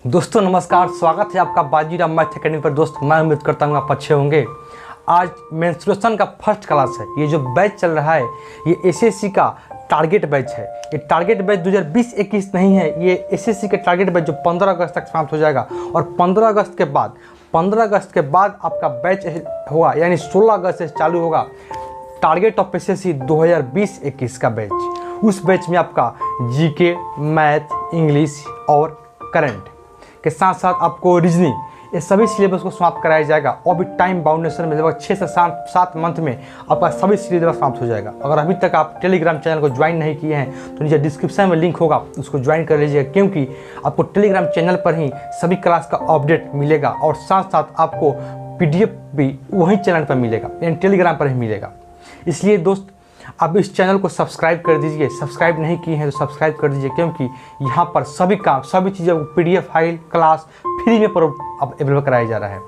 दोस्तों नमस्कार, स्वागत है आपका बाजीराव मैथ एकेडमी पर। दोस्त मैं उम्मीद करता हूँ आप अच्छे होंगे। आज मेंस्ट्रुएशन का फर्स्ट क्लास है। ये जो बैच चल रहा है ये एसएससी का टारगेट बैच है। ये टारगेट बैच 2020-21 नहीं है, ये एसएससी के टारगेट बैच जो 15 अगस्त तक समाप्त हो जाएगा। और 15 अगस्त के बाद आपका बैच होगा, यानी 16 अगस्त से चालू होगा टारगेट ऑफ एसएससी 2020-21 का बैच। उस बैच में आपका जीके, मैथ, इंग्लिश और करंट के साथ साथ आपको रीजनिंग, ये सभी सिलेबस को समाप्त कराया जाएगा। और भी टाइम बाउंडेशन में लगभग 6 से 7 मंथ में आपका सभी सिलेबस समाप्त हो जाएगा। अगर अभी तक आप टेलीग्राम चैनल को ज्वाइन नहीं किए हैं तो नीचे डिस्क्रिप्शन में लिंक होगा, उसको ज्वाइन कर लीजिएगा, क्योंकि आपको टेलीग्राम चैनल पर ही सभी क्लास का अपडेट मिलेगा और साथ साथ आपको PDF भी वही चैनल पर मिलेगा, यानी टेलीग्राम पर ही मिलेगा। इसलिए दोस्त आप इस चैनल को सब्सक्राइब कर दीजिए। सब्सक्राइब नहीं किए हैं तो सब्सक्राइब कर दीजिए, क्योंकि यहाँ पर सभी चीज़ें PDF फाइल क्लास फ्री में अवेलेबल कराया जा रहा है।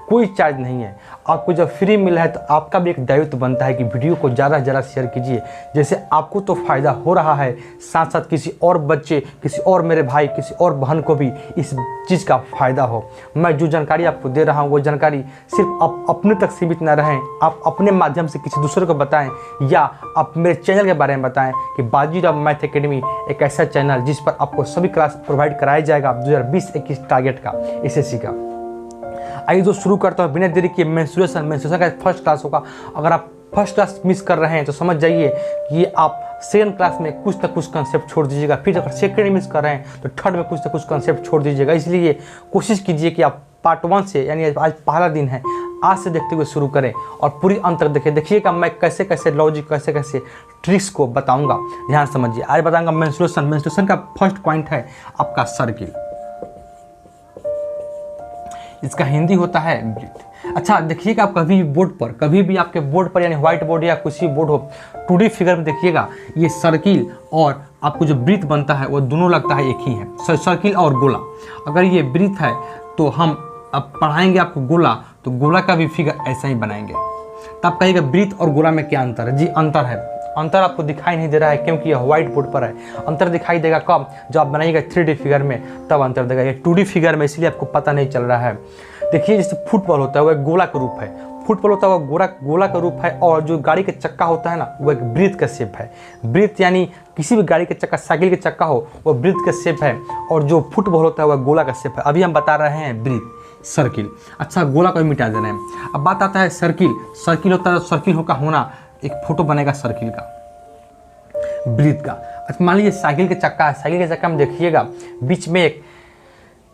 कोई चार्ज नहीं है। आपको जब फ्री मिला है तो आपका भी एक दायित्व बनता है कि वीडियो को ज़्यादा से ज़्यादा शेयर कीजिए। जैसे आपको तो फ़ायदा हो रहा है, साथ साथ किसी और बच्चे, किसी और मेरे भाई, किसी और बहन को भी इस चीज़ का फ़ायदा हो। मैं जो जानकारी आपको दे रहा हूँ वो जानकारी सिर्फ आप अपने तक सीमित न रहें, आप अपने माध्यम से किसी दूसरे को बताएं, या आप मेरे चैनल के बारे में बताएं कि बाजीराव मैथ एकेडमी एक ऐसा चैनल जिस पर आपको सभी क्लास प्रोवाइड कराया जाएगा 2020-21 टारगेट का, एसएससी का। आइए दोस्त शुरू करता हूँ बिना देरी किए। मेंस्ट्रुएशन का फर्स्ट क्लास होगा। अगर आप फर्स्ट क्लास मिस कर रहे हैं तो समझ जाइए कि आप सेकंड क्लास में कुछ ना कुछ कंसेप्ट छोड़ दीजिएगा। फिर अगर सेकंड मिस कर रहे हैं तो थर्ड में कुछ ना कुछ कंसेप्ट छोड़ दीजिएगा। इसलिए कोशिश कीजिए कि आप पार्ट 1 से, यानी आज पहला दिन है, आज से देखते हुए शुरू करें और पूरी अंत तक देखें। देखिएगा मैं कैसे कैसे लॉजिक, कैसे कैसे ट्रिक्स को बताऊँगा, ध्यान समझिए। आज बताऊँगा मेंस्ट्रुएशन का फर्स्ट पॉइंट है आपका सर्किल। इसका हिंदी होता है ब्रीथ। अच्छा देखिएगा, आप कभी भी आपके बोर्ड पर, यानी व्हाइट बोर्ड या कुछ भी बोर्ड हो, 2D फिगर में देखिएगा ये सर्किल और आपको जो ब्रीथ बनता है वो दोनों लगता है एक ही है, सर्किल और गोला। अगर ये ब्रीथ है तो हम अब पढ़ाएंगे आपको गोला, तो गोला का भी फिगर ऐसा ही बनाएंगे। तो आप कहिएगा ब्रीथ और गोला में क्या अंतर है? जी अंतर है। अंतर आपको दिखाई नहीं दे रहा है क्योंकि यह व्हाइट बोर्ड पर है। अंतर दिखाई देगा कब? जब आप बनाइएगा 3D फिगर में, तब अंतर देगा। ये 2D फिगर में इसलिए आपको पता नहीं चल रहा है। देखिए जैसे फुटबॉल होता है वो एक गोला का रूप है, फुटबॉल होता है वो गोला का रूप है, और जो गाड़ी के चक्का होता है ना वो एक ब्रीथ का शेप है। ब्रीथ यानी किसी भी गाड़ी के चक्का, साइकिल के चक्का हो वो ब्रीथ का शेप है, और जो फुटबॉल होता है वह गोला का शेप है। अभी हम बता रहे हैं ब्रीथ, सर्किल। अच्छा गोला को मिटा दे रहे हैं। अब बात आता है सर्किल होता है, सर्किल का होना, एक फोटो बनेगा सर्किल का, ब्रीथ का। अच्छा मान लीजिए साइकिल के चक्का है, साइकिल के चक्का में देखिएगा बीच में एक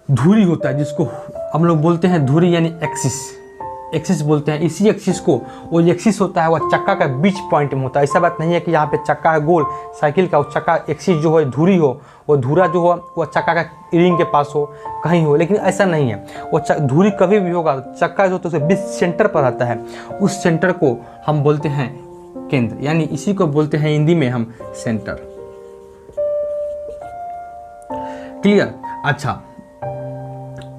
धुरी होता है जिसको हम लोग बोलते हैं धुरी, यानी एक्सिस बोलते हैं। इसी एक्सिस को, वो एक्सिस होता है वह चक्का का बीच पॉइंट में होता है। ऐसा बात नहीं है कि यहाँ पे चक्का है गोल साइकिल का, उस चक्का एक्सिस जो है धुरी हो, वो धुरा जो हो वह चक्का का रिंग के पास हो, कहीं हो, लेकिन ऐसा नहीं है। वो धुरी कभी भी होगा, चक्का जो तो उसे बीच सेंटर पर रहता है, उस सेंटर को हम बोलते हैं केंद्र, यानी इसी को बोलते हैं हिंदी में हम सेंटर। क्लियर? अच्छा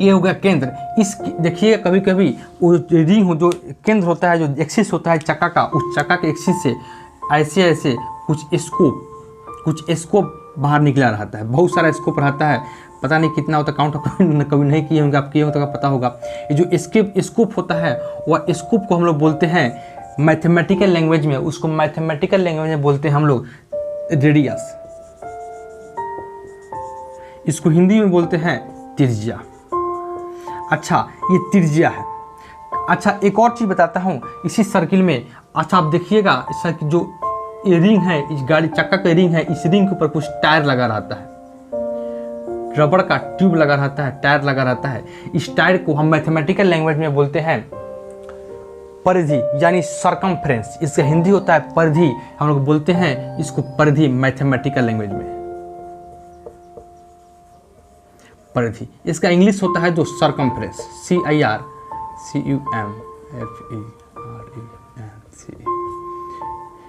ये हो गया केंद्र। इस देखिए कभी कभी वो रिंग हो, जो केंद्र होता है, जो एक्सिस होता है चक्का का, उस चक्का के एक्सिस से ऐसे कुछ स्कोप बाहर निकला रहता है। बहुत सारा स्कोप रहता है, पता नहीं कितना होता, काउंट कभी नहीं किए होंगे, आप किए होंगे तो पता होगा। ये जो स्कोप होता है वह स्कोप को हम लोग बोलते हैं मैथमेटिकल लैंग्वेज में, उसको मैथमेटिकल लैंग्वेज में बोलते हैं हम लोग रेडियस। इसको हिंदी में बोलते हैं त्रिज्या। अच्छा ये त्रिज्या है। अच्छा एक और चीज़ बताता हूँ इसी सर्किल में। अच्छा आप देखिएगा सर्किल जो ये रिंग है, इस गाड़ी चक्का का रिंग है, इस रिंग के ऊपर कुछ टायर लगा रहता है, रबड़ का ट्यूब लगा रहता है, टायर लगा रहता है। इस टायर को हम मैथमेटिकल लैंग्वेज में बोलते हैं परिधि, यानी सर्कमफ्रेंस। इसका हिंदी होता है परिधि, हम लोग बोलते हैं इसको परिधि मैथमेटिकल लैंग्वेज में, परिधि। इसका इंग्लिश होता है जो सर्कमफ्रेंस, CIRCUMFERENCE,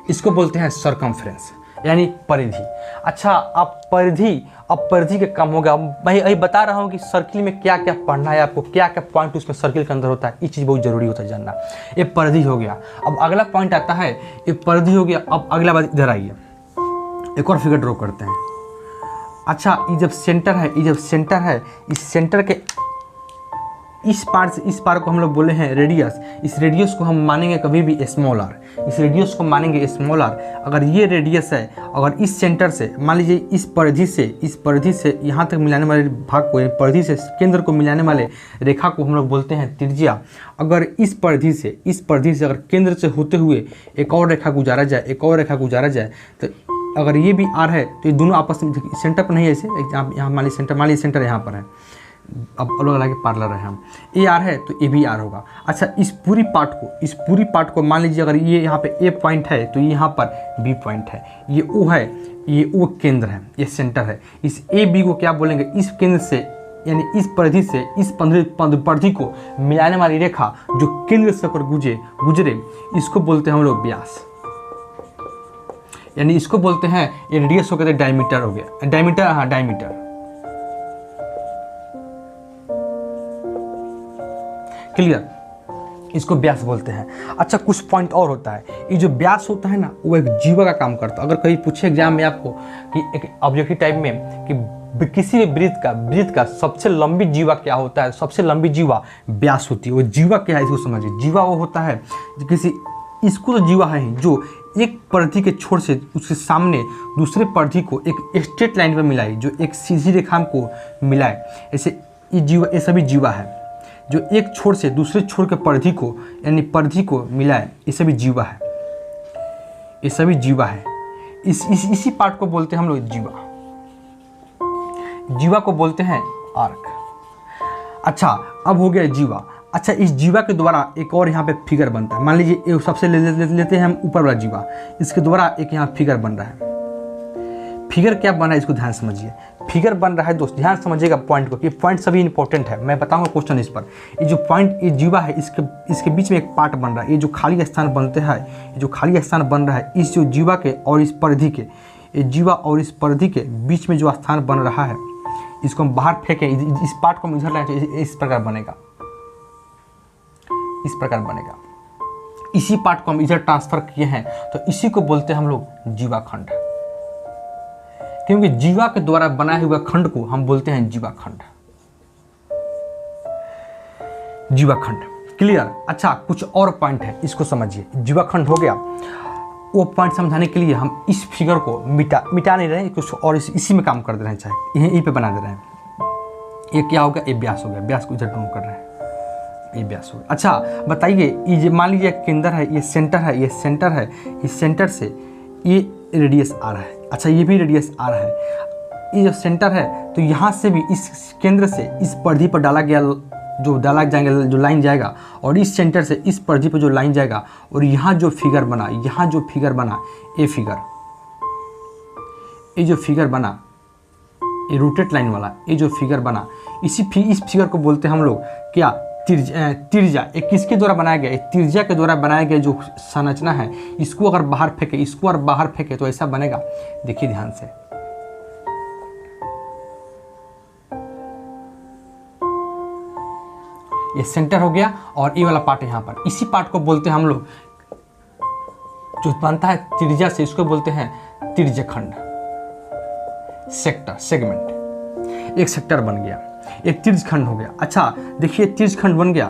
इसको बोलते हैं सर्कमफ्रेंस, यानी परिधि। अच्छा अब परिधि के कम हो गया। मैं यही बता रहा हूँ कि सर्किल में क्या क्या पढ़ना है आपको, क्या क्या पॉइंट उसमें सर्किल के अंदर होता है, ये चीज़ बहुत ज़रूरी होता है जानना। ये परिधि हो गया। अब अगला पॉइंट आता है, ये परिधि हो गया। अब अगला बात इधर आइए, एक और फिगर ड्रॉ करते हैं। अच्छा ये जब सेंटर है, इस सेंटर के इस पार से इस पार को हम लोग बोले हैं रेडियस। इस रेडियस को हम मानेंगे कभी भी स्मॉल आर, इस रेडियस को मानेंगे स्मॉल आर। अगर ये रेडियस है, अगर इस सेंटर से मान लीजिए इस परिधि से यहाँ तक मिलाने वाले भाग को, परिधि से केंद्र को मिलाने वाले रेखा को हम लोग बोलते हैं त्रिज्या। अगर इस परिधि से अगर केंद्र से होते हुए एक और रेखा गुजारा जाए, तो अगर ये भी आर है तो ये दोनों आपस में सेंटर पर नहीं है, ऐसे यहाँ मान लीजिए सेंटर यहाँ पर है, अब अलग अलग पार्लर है हम, ए आर है तो ए भी आर होगा। अच्छा इस पूरी पार्ट को मान लीजिए अगर ये यहाँ पे ए पॉइंट है तो यहाँ पर बी पॉइंट है, ये ओ है, ये ओ केंद्र है, ये सेंटर है। इस ए बी को क्या बोलेंगे, इस केंद्र से यानी इस परिधि से इस परिधि को मिलाने वाली रेखा जो केंद्र से होकर गुजरे इसको बोलते हैं हम लोग व्यास, यानी इसको बोलते हैं, ये रेडियस हो गया तो डायमीटर हो गया, डायमीटर क्लियर, इसको व्यास बोलते हैं। अच्छा कुछ पॉइंट और होता है, ये जो व्यास होता है ना वो एक जीवा का काम करता है। अगर कहीं पूछे एग्जाम में आपको कि एक ऑब्जेक्टिव टाइप में कि किसी भी वृत्त का सबसे लंबी जीवा क्या होता है, सबसे लंबी जीवा व्यास होती है। वो जीवा क्या है इसको समझिए। जीवा वो होता है इसको तो जीवा है ही जो एक परिधि के छोर से उसके सामने दूसरे परिधि को एक स्ट्रेट लाइन पर मिलाए, जो एक सीधी रेखा को मिलाए, ऐसे ये सभी जीवा है। जो एक छोर से दूसरे छोर के परिधि को यानी परिधि को मिलाए, ये सभी जीवा है, इसी पार्ट को बोलते हैं हम लोग जीवा को बोलते हैं आर्क। अच्छा अब हो गया जीवा। अच्छा इस जीवा के द्वारा एक और यहाँ पे फिगर बनता है, मान लीजिए सबसे लेते हैं हम ऊपर वाला जीवा, इसके द्वारा एक यहाँ फिगर बन रहा है। फिगर क्या बन रहा है इसको ध्यान समझिए। फिगर बन रहा है दोस्त, ध्यान समझिएगा पॉइंट को, कि पॉइंट सभी इंपॉर्टेंट है, मैं बताऊंगा क्वेश्चन इस पर। ये जो पॉइंट ये जीवा है इसके बीच में एक पार्ट बन रहा है, ये जो खाली स्थान बनते हैं, ये जो खाली स्थान बन रहा है इस जो जीवा के और इस परिधि के, ये जीवा और इस परिधि के बीच में जो स्थान बन रहा है इसको हम बाहर फेंकें, इस पार्ट को हम इधर लाएं तो इस प्रकार बनेगा, इसी पार्ट को हम इधर ट्रांसफर किए हैं तो इसी को बोलते हैं हम लोग जीवा खंड, क्योंकि जीवा के द्वारा बनाए हुए खंड को हम बोलते हैं जीवा खंड। क्लियर। अच्छा कुछ और पॉइंट है, इसको समझिए। जीवा खंड हो गया, वो पॉइंट समझाने के लिए हम इस फिगर को मिटा नहीं रहे, कुछ और इसी में काम कर दे रहे हैं, चाहे यहीं पे बना दे रहे हैं। ये क्या हो गया, ये व्यास हो गया, व्यास को इधर ड्रॉ कर रहे हैं, ये व्यास हो गया। अच्छा बताइए, ये मान लीजिए केंद्र है, ये सेंटर है, इस सेंटर से ये रेडियस आ रहा है। अच्छा ये भी रेडियस आ रहा है, ये जो सेंटर है तो यहाँ से भी इस केंद्र से इस परिधि पर डाला जाएगा जो लाइन जाएगा, और इस सेंटर से इस परिधि पर जो लाइन जाएगा, और यहाँ जो फिगर बना ये फिगर बना ये रूटेड लाइन वाला, ये जो फिगर बना इस फिगर को बोलते हैं हम लोग क्या, त्रिज्या। एक किसके द्वारा बनाया गया, त्रिज्या के द्वारा बनाया गया जो संरचना है, इसको अगर बाहर फेंके तो ऐसा बनेगा। देखिए ध्यान से, ये सेंटर हो गया और ये वाला पार्ट यहाँ पर, इसी पार्ट को बोलते हैं हम लोग, जो बनता है त्रिज्या से, इसको बोलते हैं त्रिज्यखंड, सेगमेंट। एक सेक्टर बन गया, एक त्रिज्यखंड हो गया। अच्छा देखिए त्रिज्यखंड बन गया।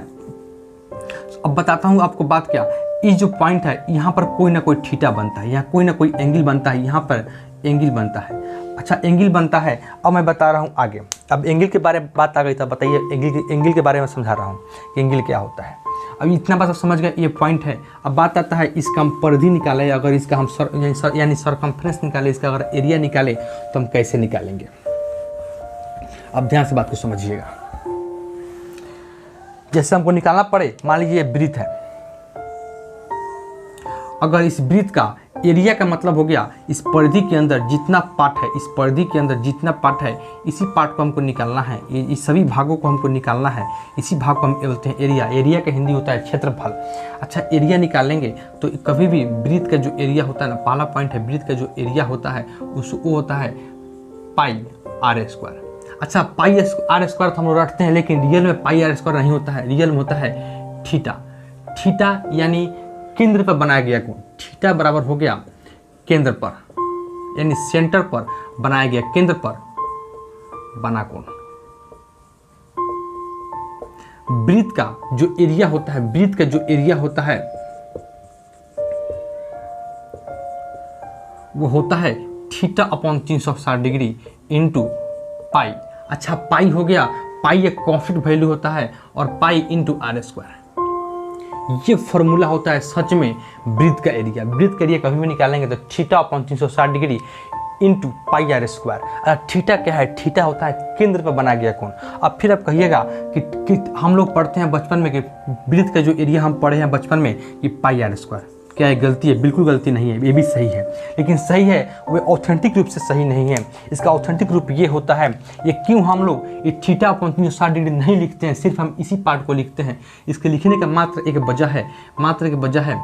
अब बताता हूँ आपको बात क्या, ये जो पॉइंट है यहाँ पर कोई ना कोई थीटा बनता है, यहाँ कोई ना कोई एंगल बनता है, यहाँ पर एंगल बनता है। अच्छा एंगल बनता है, अब मैं बता रहा हूँ आगे। अब एंगल के बारे में बात आ गई, तब बताइए एंगल के बारे में समझा रहा हूँ कि एंगल क्या होता है। अब इतना बात आप समझ गए, ये पॉइंट है। अब बात आता है इसका हम परिधि निकाले, अगर इसका हम यानी सरकमफ्रेंस निकाले, इसका अगर एरिया निकाले तो हम कैसे निकालेंगे। अब ध्यान से बात को समझिएगा। जैसे हमको निकालना पड़े, मान लीजिए वृत्त है, अगर इस वृत्त का एरिया का मतलब हो गया इस परिधि के अंदर जितना पार्ट है, इस परिधि के अंदर जितना पार्ट है, इसी पार्ट को हमको निकालना है, इस सभी भागों को हमको निकालना है, इसी भाग को हम बोलते हैं एरिया। एरिया का हिंदी होता है क्षेत्रफल। अच्छा एरिया निकालेंगे तो कभी भी वृत्त का जो एरिया होता है ना, पहला पॉइंट है, वृत्त का जो एरिया होता है वो होता है पाई आर स्क्वायर। अच्छा पाई आर स्क्वायर तो हम लोग रखते हैं, लेकिन रियल में पाई आर स्क्वायर नहीं होता है, रियल में होता है थीटा। थीटा यानी केंद्र पर बनाया गया कोण, थीटा बराबर हो गया केंद्र पर, यानी सेंटर पर बनाया गया केंद्र पर बना कोण। वृत्त का जो एरिया होता है, वृत्त का जो एरिया होता है वो होता है थीटा अपॉन 360 डिग्री इंटू पाई। अच्छा, पाई हो गया, पाई एक कॉन्स्टेंट वैल्यू होता है और पाई इंटू आर स्क्वायर। ये फॉर्मूला होता है सच में वृत्त का एरिया। वृत्त का एरिया कभी भी निकालेंगे तो theta upon 360 degree into pi are square. Theta क्या है? थीटा होता है केंद्र पर बना गया कोण। अब फिर आप कहिएगा कि हम लोग पढ़ते हैं बचपन में कि वृत्त का जो एरिया हम पढ़े हैं बचपन में कि पाई आर स्क्वायर। क्या है? गलती है? बिल्कुल गलती नहीं है, ये भी सही है, लेकिन सही है वो ऑथेंटिक रूप से सही नहीं है। इसका ऑथेंटिक रूप ये होता है, ये क्यों हम लोग ये थीटा अपॉन 360 डिग्री नहीं लिखते हैं, सिर्फ हम इसी पार्ट को लिखते हैं। इसके लिखने का मात्र एक वजह है, मात्र एक वजह है।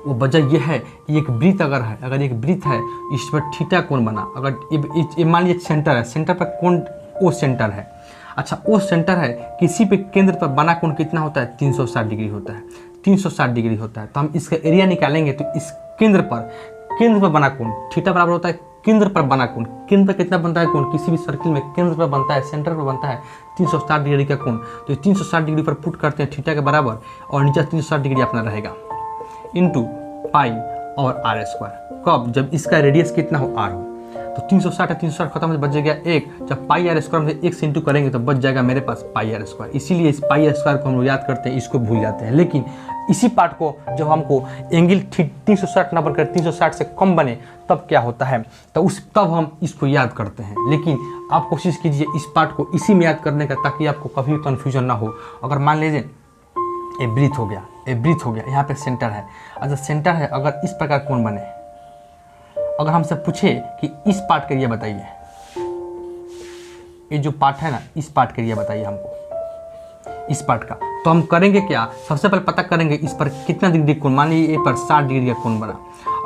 वो वजह यह है कि एक वृत्त अगर एक वृत्त है, इस पर थीटा कोण बना। अगर ये मान लीजिए सेंटर है, सेंटर पर कोण ओ सेंटर है। अच्छा, ओ सेंटर है, किसी पे केंद्र पर बना कोण कितना होता है? 360 डिग्री होता है। 360 डिग्री होता है तो हम इसका एरिया निकालेंगे तो इस केंद्र पर बना कोण थीटा बराबर होता है केंद्र पर बना कोण। केंद्र पर कितना बनता है कोण? किसी भी सर्किल में केंद्र पर बनता है, सेंटर पर बनता है 360 डिग्री का कोण। तो 360 डिग्री पर पुट करते हैं थीटा के बराबर और नीचे 360 डिग्री अपना रहेगा इंटू पाई और आर स्क्वायर। कब? जब इसका रेडियस कितना हो? आर हो। तो 360 है, 360 खत्म हो, बच जाएगा 1। जब पाई आर स्क्वायर में 1 से इंटू करेंगे तो बच जाएगा मेरे पास पाई आर स्क्वायर। इसीलिए इस पाई आर स्क्वायर को हम लोग याद करते हैं, इसको भूल जाते हैं। लेकिन इसी पार्ट को जब हमको एंगल 360 ना बनकर 360 से कम बने तब क्या होता है, तो तब हम इसको याद करते हैं। लेकिन आप कोशिश कीजिए इस पार्ट को इसी में याद करने का, ताकि आपको कभी कन्फ्यूजन ना हो। अगर मान लीजिए ए वृत्त हो गया, यहाँ पे सेंटर है। अच्छा, सेंटर है, अगर इस प्रकार कोण बने, अगर हमसे पूछे कि इस पार्ट का एरिया बताइए, ये जो पार्ट है ना, इस पार्ट का एरिया बताइए हमको, इस पार्ट का, तो हम करेंगे क्या? सबसे पहले पता करेंगे इस पर कितना डिग्री कोण। मान लीजिए पर 60 डिग्री का कोण बना।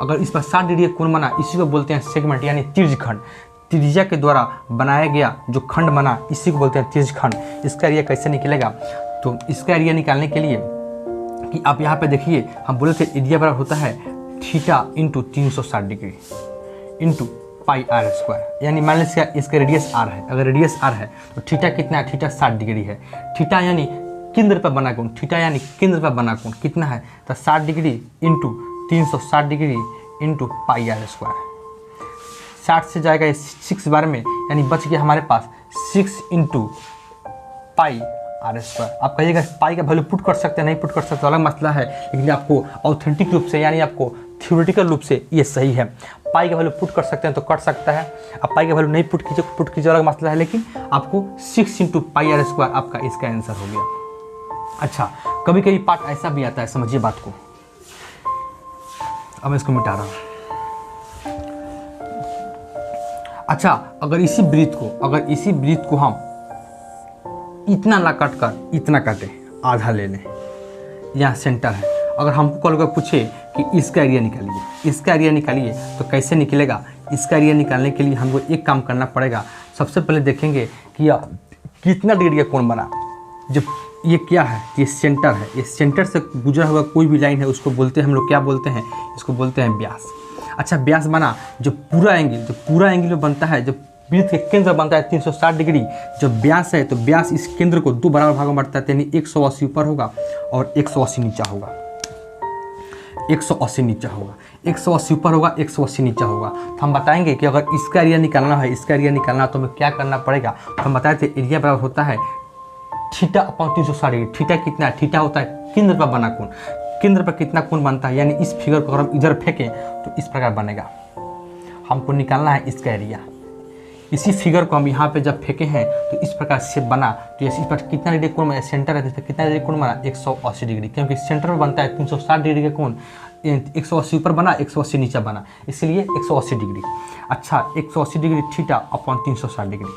अगर इस पर 60 डिग्री का कोण बना, इसी को बोलते हैं सेगमेंट यानी तिर्यखंड। त्रिज्या के द्वारा बनाया गया जो खंड बना, इसी को बोलते हैं तिर्यखंड। इसका एरिया कैसे निकलेगा? तो इसका एरिया निकालने के लिए कि आप यहाँ पे देखिए, हम बोले थे एरिया बराबर होता है theta into 360 degree into pi are square. यानी मान लीजिए इसका रेडियस आर है। अगर रेडियस आर है तो थीटा कितना है? थीटा 60 डिग्री है। थीटा यानी केंद्र पर बना कोण, थीटा यानी केंद्र पर बना कोण कितना है? तो 60 degree into 360 degree into pi are square. 60 से जाएगा 6 बार में, यानी बच गया हमारे पास 6 इंटू पाई आर स्क्वायर। आप कहिएगा पाई का वैल्यू पुट कर सकते हैं, नहीं पुट कर सकते, अलग मसला है। लेकिन आपको ऑथेंटिक रूप से यानी आपको थ्योरेटिकल रूप से ये सही है। पाई का वैल्यू पुट कर सकते हैं तो कर सकता है। अब पाई का वैल्यू नहीं पुट कीजिए अलग मसला है। लेकिन आपको 6 इंटू पाई आर स्क्वायर आपका इसका आंसर हो गया। अच्छा, कभी कभी पार्ट ऐसा भी आता है, समझिए बात को। अब मैं इसको मिटा रहा हूँ। अच्छा, अगर इसी वृत्त को हम इतना ना काट कर इतना काटे, आधा ले लें, यहाँ सेंटर है। अगर हमको कल को पूछे कि इसका एरिया निकालिए, तो कैसे निकलेगा? इसका एरिया निकालने के लिए हमको एक काम करना पड़ेगा। सबसे पहले देखेंगे कि कितना डिग्री का कोण बना। जब ये क्या है? ये सेंटर है। ये सेंटर से गुजरा हुआ कोई भी लाइन है उसको बोलते हैं हम लोग, क्या बोलते हैं? इसको बोलते हैं व्यास। अच्छा, व्यास बना। जो पूरा एंगल में बनता है, जब वृत्त के केंद्र बनता है 360 डिग्री, जब व्यास है तो व्यास इस केंद्र को 2 बराबर भागों में बांटता है, यानी 180 ऊपर होगा और 180 नीचा होगा। 180 नीचा होगा, 180 ऊपर होगा, 180 नीचा होगा। तो हम बताएंगे कि अगर इसका एरिया निकालना तो हमें क्या करना पड़ेगा? तो हम बताए थे एरिया बराबर होता है थीटा अपॉन 360 डिग्री। थीटा कितना है? थीटा होता है केंद्र पर बना कोण। केंद्र पर कितना कोण बनता है? यानी इस फिगर को अगर हम इधर फेंकें तो इस प्रकार बनेगा। हमको निकालना है इसका एरिया। इसी फिगर को हम यहाँ पे जब फेंके हैं तो इस प्रकार से बना। तो इस पर कितना डिग्री कोण बना? सेंटर है तो कितना डिग्री कोण बना? 180 डिग्री, क्योंकि सेंटर में बनता है 360 डिग्री का कोण। 180 ऊपर बना, 180 नीचे बना, इसलिए 180 डिग्री। अच्छा, 180 डिग्री थीटा अपॉन 360 डिग्री।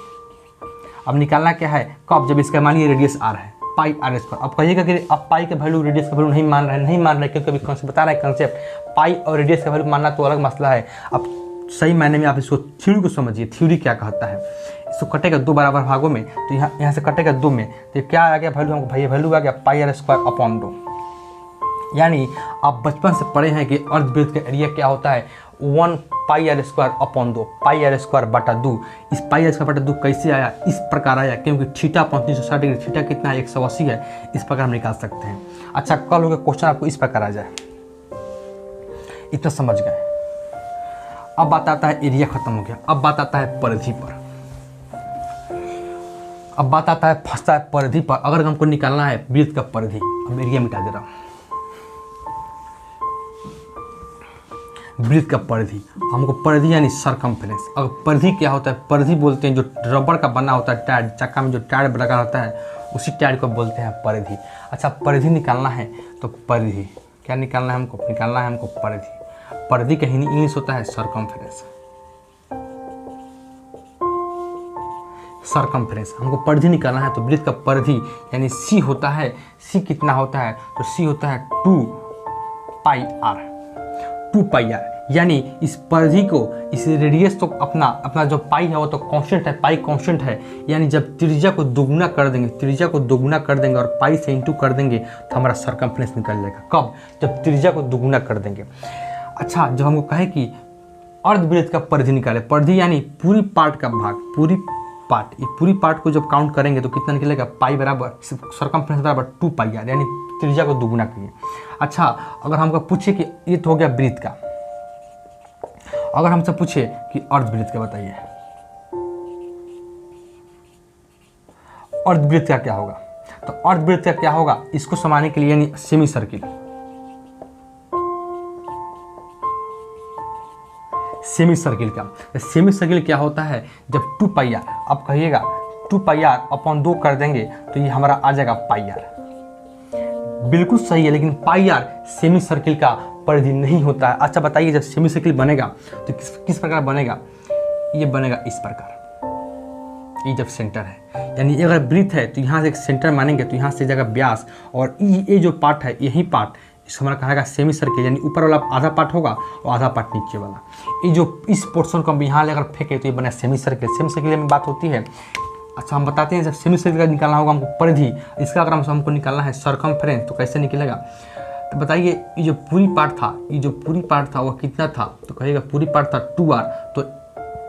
अब निकालना क्या है? कब? जब इसका मानिए रेडियस आर है, पाई आर स्क्वायर। अब कहिएगा कि आप पाई का वैल्यू रेडियस का वैल्यू नहीं मान रहे, क्योंकि अभी कॉन्सेप्ट बता रहे हैं। कंसेप्ट पाई और रेडियस का वैल्यू मानना तो अलग मसला है। अब सही मायने में आप इसको थ्योरी को समझिए। थ्योरी क्या कहता है? इसको कटेगा 2 बराबर भागों में, तो यहाँ से कटेगा 2 में, तो क्या आ गया वैल्यू? हमको भाई वैल्यू आ गया पाई आर स्क्वायर अपॉन 2। यानी आप बचपन से पढ़े हैं कि अर्धवृत्त का एरिया क्या होता है? 1 pi are square upon 2 pi are square बटा 2। इस पाई आर स्क्वायर बटा 2 कैसे आया? इस प्रकार आया, क्योंकि थीटा 360 डिग्री, थीटा कितना है 180 है, इस प्रकार हम निकाल सकते हैं। अच्छा, कल होगा क्वेश्चन आपको इस प्रकार आ जाए, इतना समझ गए। अब बात आता है, एरिया खत्म हो गया, अब बात आता है परिधि पर। अब बात आता है, फंसता है परिधि पर। अगर हमको निकालना है वृत्त का परिधि, अब एरिया मिटा दे रहा हूं, वृत्त का परिधि, हमको परिधि यानी सरकमफ्रेंस। अब परिधि क्या होता है? परिधि बोलते हैं जो रबड़ का बना होता है, टायर, चक्का में जो टायर लगा होता है, उसी टायर को बोलते हैं परिधि। अच्छा, परिधि निकालना है तो परिधि क्या निकालना है हमको? निकालना है हमको परिधि। परिधि का हिंदी इंग्लिश होता है सरकमफ्रेंस। सरकमफ्रेंस हमको परिधि निकालना है तो वृत्त का परिधि यानी सी होता है। सी कितना होता है? तो सी होता है 2 पाई आर। 2 पाई आर यानी इस परिधि को, इस रेडियस तो अपना जो पाई है वो तो कांस्टेंट है, पाई कांस्टेंट है। यानी जब त्रिज्या को दोगुना कर देंगे, त्रिज्या को दोगुना कर देंगे और पाई से इंटू कर देंगे तो हमारा सरकमफ्रेंस निकल जाएगा। कब? जब त्रिज्या को दोगुना कर देंगे। अच्छा, जब हमको कहे कि अर्धवृत्त का परिधि निकाले, परिधि यानी पूरी पार्ट का भाग, पूरी पार्ट, ये पूरी पार्ट को जब काउंट करेंगे तो कितना निकलेगा? पाई बराबर सरकमफ्रेंस बराबर 2 पाई आर, यानी त्रिज्या को दोगुना करिए। अच्छा, अगर हमको पूछे कि ये तो हो गया वृत्त का, अगर हमसे पूछे कि अर्धवृत्त का बताइए, अर्धवृत्त का क्या होगा? तो अर्धवृत्त का क्या होगा? इसको समाने के लिए यानी सेमी सर्किल, सेमी सर्किल का। सेमी सर्किल क्या होता है? जब 2 पाई आर, अब कहिएगा 2 पाई आर अपॉन 2 कर देंगे तो ये हमारा आ जाएगा पाई आर। बिल्कुल सही है, लेकिन पाई आर सेमी सर्किल का परिधि नहीं होता है। अच्छा बताइए, जब सेमी सर्किल बनेगा तो किस प्रकार बनेगा? ये बनेगा इस प्रकार। ये जब सेंटर है, यानी अगर वृत्त है तो यहाँ से एक सेंटर मानेंगे तो यहाँ से जगह व्यास, और ये जो पार्ट है, यही पार्ट, इसको हमारा कहेगा सेमी सर्किल, यानी ऊपर वाला आधा पार्ट होगा और आधा पार्ट नीचे वाला। ये जो इस पोर्शन को हम यहाँ अगर फेंके तो ये बना सेमी सर्किल। सेमी सर्किल में बात होती है। अच्छा, हम बताते हैं, जब सेमी सर्किल का निकालना होगा हमको परिधि, इसका अगर हमको निकालना है सरकमफ्रेंस तो कैसे निकलेगा? तो बताइए, ये जो पूरी पार्ट था, ये जो पूरी पार्ट था वो कितना था? तो कहिएगा पूरी पार्ट था 2r, तो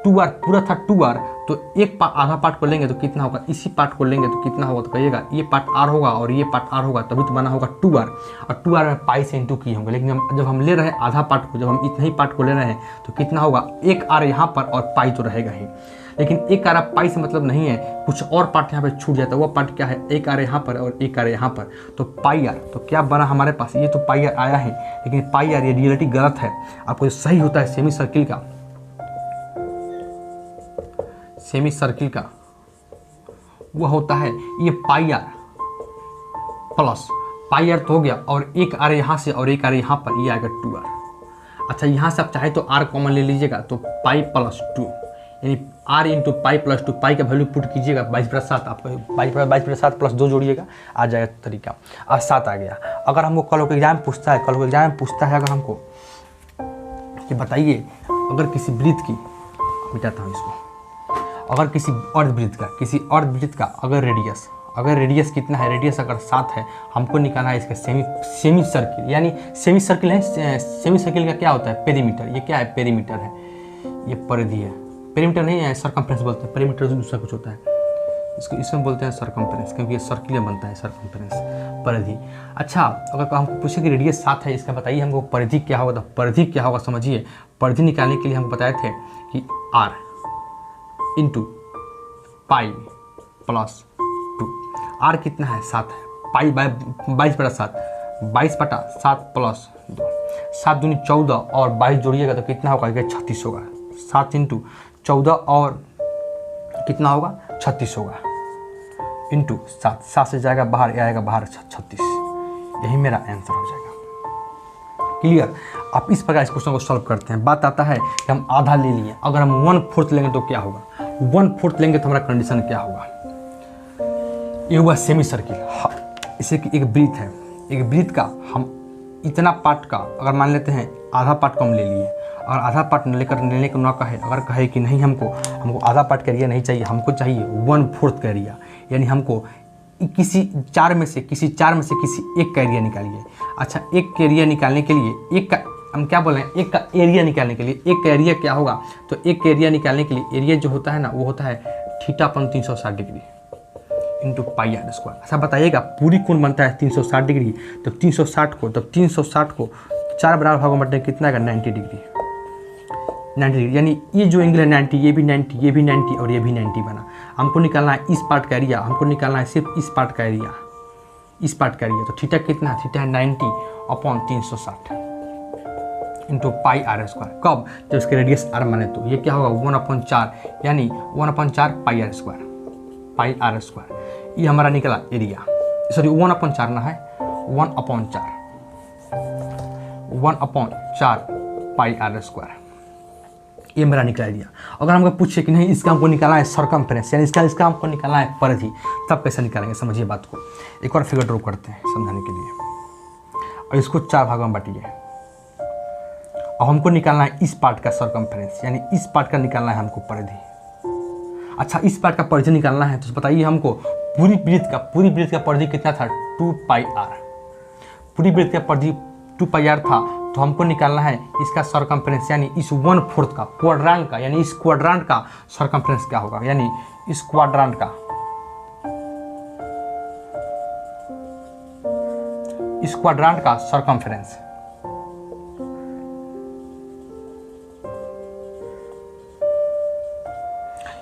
2r पूरा था 2r, तो एक आधा पार्ट को लेंगे तो कितना होगा? इसी पार्ट को लेंगे तो कितना होगा? तो कहिएगा ये पार्ट r होगा और ये पार्ट r होगा, तभी तो बना होगा 2r, और 2r में पाई से इंटू किए होंगे। लेकिन जब हम ले रहे हैं आधा पार्ट को, जब हम इतना ही पार्ट को ले रहे हैं तो कितना होगा? एक r यहाँ पर और पाई तो रहेगा ही, लेकिन एक आर पाई से मतलब नहीं है, कुछ और पार्ट यहाँ पे छूट जाता है। वो पार्ट क्या है? एक आर यहाँ पर और एक आर यहाँ पर, तो पाई आर। तो क्या बना हमारे पास? ये तो पाई आर आया है, लेकिन पाई आर ये रियलिटी गलत है। आपको सही होता है सेमी सर्किल का, सेमी सर्किल का वो होता है ये पाई आर प्लस पाई आर तो हो गया, और एक आर यहाँ से और एक आर यहाँ पर, ये आएगा 2r। अच्छा, यहाँ से आप चाहे तो r कॉमन ले लीजिएगा तो पाई प्लस 2, यानी r इंटू पाई प्लस 2, पाई का वैल्यू पुट कीजिएगा 22/7, आपको 22/7 प्लस 2 जोड़िएगा, आ जाएगा तरीका। आज 7 आ गया। अगर हमको कल को एग्जाम पूछता है, अगर हमको कि बताइए, अगर किसी वृत्त की, मिटाता हूँ इसको, अगर किसी अर्धवृत्त का अगर रेडियस कितना है? रेडियस अगर 7 है, हमको निकालना है इसका सेमी सर्किल, यानी सेमी सर्किल है। सेमी सर्किल का क्या होता है? पेरीमीटर। ये क्या है? पेरीमीटर है, ये परिधि है। पेरीमीटर नहीं है, सरकमफ्रेंस बोलते हैं। पेरीमीटर से दूसरा कुछ होता है, इसमें बोलते हैं सरकमफ्रेंस, क्योंकि ये सर्किल में बनता है सरकमफ्रेंस, परिधि। अच्छा, अगर हमको पूछे कि रेडियस 7 है, इसका बताइए हमको परिधि क्या होगा? तो परिधि क्या होगा समझिए। परिधि निकालने के लिए हमको बताए थे कि r into pi plus 2, r कितना है? 7 है, पाई 22/7, 22/7 प्लस 2, 7 दूनी 14 और 22 जोड़िएगा तो कितना होगा? 36 होगा। 7 इंटू 14 और कितना होगा? 36 होगा, इंटू 7 से जाएगा बाहर, आएगा बाहर 36। यही मेरा आंसर हो जाएगा। क्लियर? आप इस प्रकार इस क्वेश्चन को सॉल्व करते हैं। बात आता है कि हम आधा ले लिए, अगर हम 1/4 लेंगे तो क्या होगा? 1/4 लेंगे तो हमारा कंडीशन क्या होगा? ये हुआ सेमी सर्किल। इसे की एक वृत्त है, एक वृत्त का हम इतना पार्ट का अगर मान लेते हैं, आधा पार्ट को हम ले लिए, और आधा पार्ट लेने को ना कहे, अगर कहे कि नहीं हमको आधा पार्ट का एरिया नहीं चाहिए, हमको चाहिए 1/4 का एरिया, यानी हमको किसी चार में से किसी एक का एरिया निकालिए। अच्छा, एक का एरिया निकालने के लिए हम क्या बोल रहे हैं, एक का एरिया निकालने के लिए। एक का एरिया क्या होगा, तो एक का एरिया निकालने के लिए एरिया जो होता है ना वो होता है theta upon 360 degree into pi are square. अच्छा बताइएगा पूरी कोण बनता है 360 डिग्री, तो 360 को 4 बराबर भागों में कितना आएगा 90 डिग्री। 90 डिग्री यानी ये जो एंगल है 90, ये भी 90, ये भी 90 और ये भी 90 बना। हमको निकालना है इस पार्ट का एरिया, हमको निकालना है सिर्फ इस पार्ट का एरिया, इस पार्ट का एरिया। तो थीटा कितना है, थीटा है 90 upon 360 into pi are square. कब, जब इसके रेडियस आर माने तो ये क्या होगा 1/4 यानी 1/4 pi are square, pi are square. ये हमारा निकला एरिया, सॉरी 1/4 ना है 1/4 पाई आर स्क्वायर, ये मेरा निकला एरिया। अगर हमको पूछे कि नहीं इसका हमको निकालना है सरकमफ्रेंस, यानी इसका हमको निकालना है परिधि, तब कैसे निकालेंगे समझिए बात को। एक और फिगर ड्रॉ करते हैं समझाने के लिए, और इसको 4 भागों में बांटिए। अब हमको निकालना है इस पार्ट का सरकमफ्रेंस, यानी इस पार्ट का निकालना है हमको परिधि। अच्छा इस पार्ट का परिधि निकालना है तो बताइए हमको पूरी वृत्त का परिधि कितना था 2 पाई आर। पूरी वृत्त का परिधि 2 पाई आर था, तो हमको निकालना है इसका सरकमफ्रेंस, यानी इस 1/4 का क्वाड्रेंट का, यानी इस क्वाड्रेंट का सरकमफ्रेंस क्या होगा, यानी इस क्वाड्रेंट का सरकमफ्रेंस।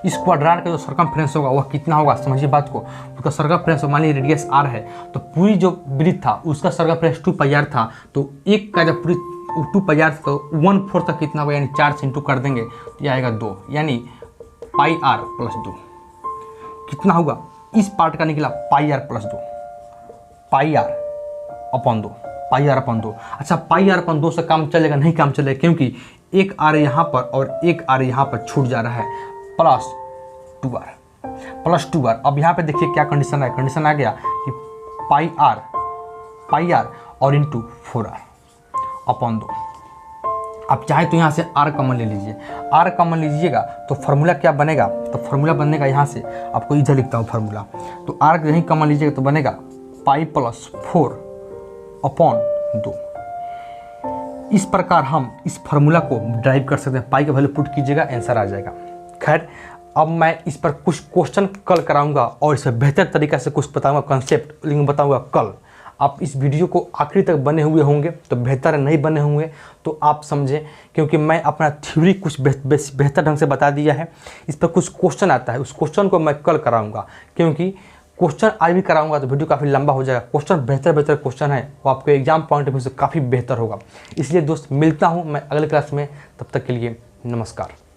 इस क्वाड्रेंट का जो सर्कमफ्रेंस होगा वह कितना होगा समझिए बात को। उसका सर्कमफ्रेंस मान लीजिए रेडियस r है, तो पूरी जो वृत्त था उसका सर्कमफ्रेंस 2 पाई आर था, तो एक का जब पूरी 2 पाई आर तो 1/4 तक कितना होगा, यानी 4 से इंटू कर देंगे तो यह आएगा 2, यानी पाई आर प्लस 2 कितना होगा, इस पार्ट का निकला pi R plus 2, pi R upon 2, pi R upon 2। अच्छा पाई आर अपॉन 2 से काम चलेगा, नहीं काम चलेगा, क्योंकि एक आर यहाँ पर और एक आर यहाँ पर छूट जा रहा है, प्लस 2r। अब यहाँ पे देखिए क्या कंडीशन है, कंडीशन आ गया कि पाई आर और इंटू 4r अपॉन 2। आप चाहे तो यहाँ से r कॉमन ले लीजिए, r कॉमन लीजिएगा तो फार्मूला क्या बनेगा, तो फार्मूला बनेगा यहाँ से, आपको इधर लिखता हूँ फार्मूला, तो r यहीं कॉमन लीजिएगा तो बनेगा पाई प्लस 4 अपॉन 2। इस प्रकार हम इस फार्मूला को ड्राइव कर सकते हैं, पाई का वैल्यू पुट कीजिएगा आंसर आ जाएगा। खैर अब मैं इस पर कुछ क्वेश्चन कल कराऊंगा और इसे बेहतर तरीक़ा से कुछ बताऊंगा, कंसेप्ट लेकिन बताऊंगा कल। आप इस वीडियो को आखिरी तक बने हुए होंगे तो बेहतर है, नहीं बने होंगे तो आप समझें, क्योंकि मैं अपना थ्योरी कुछ बेहतर ढंग से बता दिया है। इस पर कुछ क्वेश्चन आता है, उस क्वेश्चन को मैं कल कराऊँगा, क्योंकि क्वेश्चन आज भी कराऊंगा तो वीडियो काफ़ी लंबा हो जाएगा। क्वेश्चन बेहतर क्वेश्चन है, वो आपको एग्जाम पॉइंट ऑफ व्यू से काफ़ी बेहतर होगा। इसलिए दोस्त मिलता हूँ मैं अगले क्लास में, तब तक के लिए नमस्कार।